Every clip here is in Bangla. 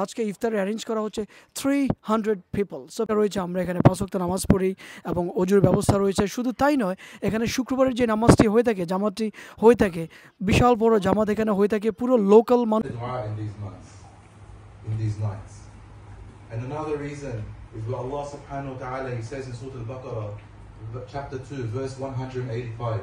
আজকে ইফতার অ্যারেঞ্জ করা হচ্ছে 300 পিপল। সো রয়েছে আমরা এখানে ৫ ওয়াক্ত নামাজ পড়ি এবং অজুর ব্যবস্থা রয়েছে। শুধু তাই নয়, এখানে শুক্রবারের যে নামাজটি হয়ে থাকে, জামাতটি হয়ে থাকে, বিশাল বড় জামাত এখানে হয়ে থাকে। পুরো লোকাল মানুষ in these nights. And another reason is what Allah subhanahu wa ta'ala, He says in Surah Al-Baqarah, chapter 2, verse 185,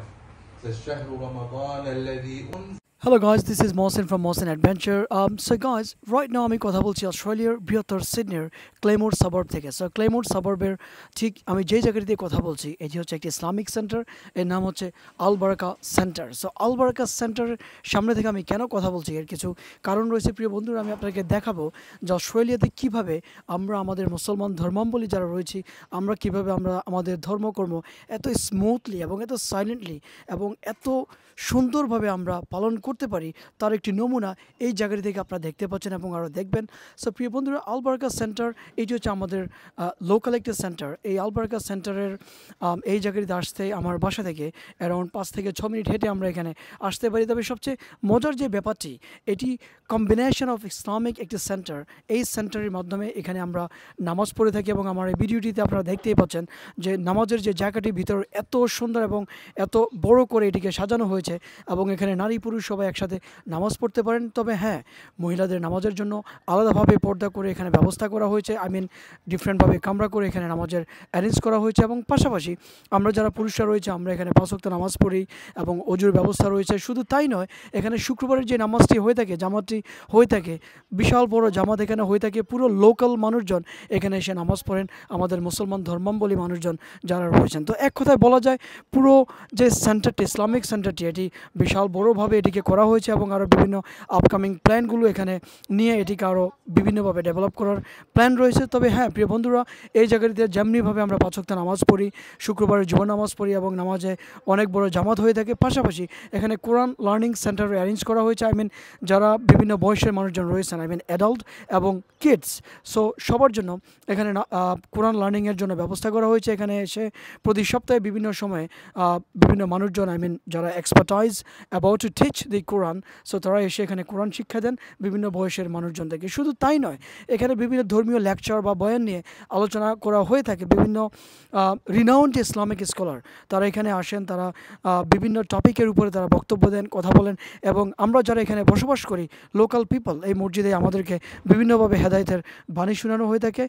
says, شهر رمضان الذي أنزل. Hello guys, this is Mohsin from Mohsin Adventure. So guys, right now আমি কথা বলছি অস্ট্রেলিয়ার বৃহত্তর সিডনির ক্লেমোর সাবার্ব থেকে। সো ক্লেমোর সাবার্বের ঠিক আমি যেই জায়গাটিতে কথা বলছি এটি হচ্ছে একটি ইসলামিক সেন্টার। এর নাম হচ্ছে আল বারাকা সেন্টার। সো আল বারাকা সেন্টারের সামনে থেকে আমি কেন কথা বলছি এর কিছু কারণ রয়েছে প্রিয় বন্ধুরা। আমি আপনাকে দেখাবো যে অস্ট্রেলিয়াতে কীভাবে আমরা আমাদের মুসলমান ধর্মাবলম্বী যারা রয়েছি আমরা কীভাবে আমরা আমাদের ধর্মকর্ম এত স্মুথলি এবং এত সাইলেন্টলি এবং এত সুন্দরভাবে আমরা পালন করতে পারি তার একটি নমুনা এই জায়গাটি থেকে আপনারা দেখতে পাচ্ছেন এবং আরও দেখবেন। সো প্রিয় বন্ধুরা, আল বারাকা সেন্টার এটি হচ্ছে আমাদের লোকাল একটি সেন্টার। এই আল বারাকা সেন্টারের এই জায়গাটিতে আসতে আমার বাসা থেকে অ্যারাউন্ড 5 থেকে 6 মিনিট হেঁটে আমরা এখানে আসতে পারি। তবে সবচেয়ে মজার যে ব্যাপারটি, এটি কম্বিনেশন অফ ইসলামিক একটি সেন্টার। এই সেন্টারের মাধ্যমে এখানে আমরা নামাজ পড়ে থাকি এবং আমার এই ভিডিওটিতে আপনারা দেখতেই পাচ্ছেন যে নামাজের যে জায়গাটির ভিতর এত সুন্দর এবং এত বড় করে এটিকে সাজানো হয়েছে এবং এখানে নারী পুরুষ সবাই একসাথে নামাজ পড়তে পারেন। তবে হ্যাঁ, মহিলাদের নামাজের জন্য আলাদাভাবে পর্দা করে এখানে ব্যবস্থা করা হয়েছে। ডিফারেন্টভাবে কামরা করে এখানে নামাজের অ্যারেঞ্জ করা হয়েছে এবং পাশাপাশি আমরা যারা পুরুষরা রয়েছে আমরা এখানে 5 ওয়াক্ত নামাজ পড়ি এবং অজুর ব্যবস্থা রয়েছে। শুধু তাই নয়, এখানে শুক্রবারের যে নামাজটি হয়ে থাকে, জামাতটি হয়ে থাকে, বিশাল বড় জামাত এখানে হয়ে থাকে। পুরো লোকাল মানুষজন এখানে এসে নামাজ পড়েন, আমাদের মুসলমান ধর্মাবলম্বী মানুষজন যারা রয়েছেন। তো এক কথায় বলা যায় পুরো যে সেন্টারটি, ইসলামিক সেন্টারটি, এটি বিশাল বড়োভাবে এটিকে করা হয়েছে এবং আরও বিভিন্ন আপকামিং প্ল্যানগুলো এখানে নিয়ে এটিকে আরও বিভিন্নভাবে ডেভেলপ করার প্ল্যান রয়েছে। তবে হ্যাঁ প্রিয় বন্ধুরা, এই জায়গাটিতে যেমনিভাবে আমরা 5 ওয়াক্ত নামাজ পড়ি, শুক্রবারের জুমা নামাজ পড়ি এবং নামাজে অনেক বড় জামাত হয়ে থাকে। পাশাপাশি এখানে কোরআন লার্নিং সেন্টার অ্যারেঞ্জ করা হয়েছে। যারা বিভিন্ন বয়সের মানুষজন রয়েছেন, অ্যাডাল্ট এবং কিডস, সো সবার জন্য এখানে কোরআন লার্নিংয়ের জন্য ব্যবস্থা করা হয়েছে। এখানে এসে প্রতি সপ্তাহে বিভিন্ন সময়ে বিভিন্ন মানুষজন যারা expertise about to teach the Quran, so তারা এসে এখানে কোরআন শিক্ষা দেন বিভিন্ন বয়সের মানুষজন থেকে। শুধু তাই নয়, এখানে বিভিন্ন ধর্মীয় লেকচার বা বয়ান নিয়ে আলোচনা করা হয়ে থাকে। বিভিন্ন রিনাউন্ড ইসলামিক স্কলার তারা এখানে আসেন, তারা বিভিন্ন টপিকের উপরে তারা বক্তব্য দেন, কথা বলেন এবং আমরা যারা এখানে বসবাস করি লোকাল পিপল, এই মসজিদে আমাদেরকে বিভিন্নভাবে হেদায়েতের বাণী শোনানো হয়ে থাকে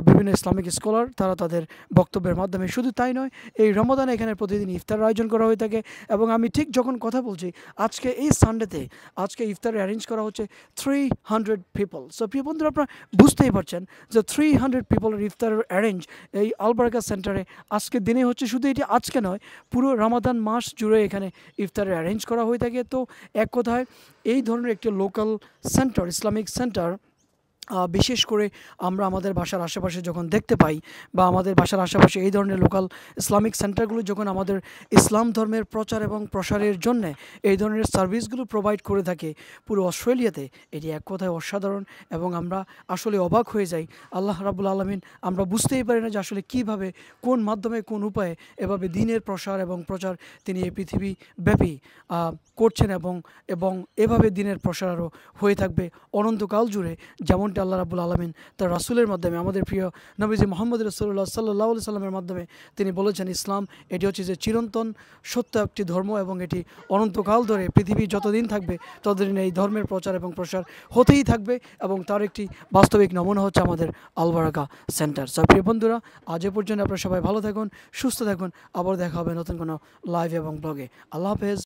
বিভিন্ন ইসলামিক স্কলার তারা তাদের বক্তব্যের মাধ্যমে। শুধু তাই নয়, এই রমাদানে এখানে প্রতিদিন ইফতার আয়োজন করা হয়ে থাকে এবং আমি ঠিক যখন কথা বলছি আজকে এই সানডেতে আজকে ইফতার অ্যারেঞ্জ করা হচ্ছে 300 পিপল। সো প্রিয় বন্ধুরা, আপনারা বুঝতেই পারছেন যে 300 পিপলের ইফতার অ্যারেঞ্জ এই আল বারাকা সেন্টারে আজকের দিনে হচ্ছে। শুধু এটি আজকে নয়, পুরো রমাদান মাস জুড়ে এখানে ইফতারের অ্যারেঞ্জ করা হয়ে থাকে। তো এক কথায় এই ধরনের একটি লোকাল সেন্টার, ইসলামিক সেন্টার বিশেষ করে আমরা আমাদের বাসার আশেপাশে যখন দেখতে পাই বা আমাদের বাসার আশেপাশে এই ধরনের লোকাল ইসলামিক সেন্টারগুলো যখন আমাদের ইসলাম ধর্মের প্রচার এবং প্রসারের জন্য এই ধরনের সার্ভিসগুলো প্রোভাইড করে থাকে পুরো অস্ট্রেলিয়াতে, এটি এক কথায় অসাধারণ এবং আমরা আসলে অবাক হয়ে যাই। আল্লাহ রাব্বুল আলামিন, আমরা বুঝতেই পারি না যে আসলে কীভাবে, কোন মাধ্যমে, কোন উপায়ে এভাবে দিনের প্রসার এবং প্রচার তিনি এই পৃথিবী ব্যাপী করছেন এবং এভাবে দিনের প্রসার আরও হয়ে থাকবে অনন্তকাল জুড়ে, যেমনটা আল্লাহ রাব্বুল আলামিন তার রাসূলের মাধ্যমে, আমাদের প্রিয় নবীজি মুহাম্মদ রাসূলুল্লাহ সাল্লাল্লাহু আলাইহি সাল্লামের মাধ্যমে তিনি বলেছেন, ইসলাম এটি হচ্ছে যে চিরন্তন সত্য একটি ধর্ম এবং এটি অনন্তকাল ধরে পৃথিবী যতদিন থাকবে ততদিন এই ধর্মের প্রচার এবং প্রসার হতেই থাকবে এবং তার একটি বাস্তবিক নমুনা হচ্ছে আমাদের আল বারাকা সেন্টার। সো প্রিয় বন্ধুরা, আজ এ পর্যন্ত আপনারা সবাই ভালো থাকুন, সুস্থ থাকুন। আবার দেখা হবে নতুন কোনো লাইভ এবং ব্লগে। আল্লাহ হাফেজ।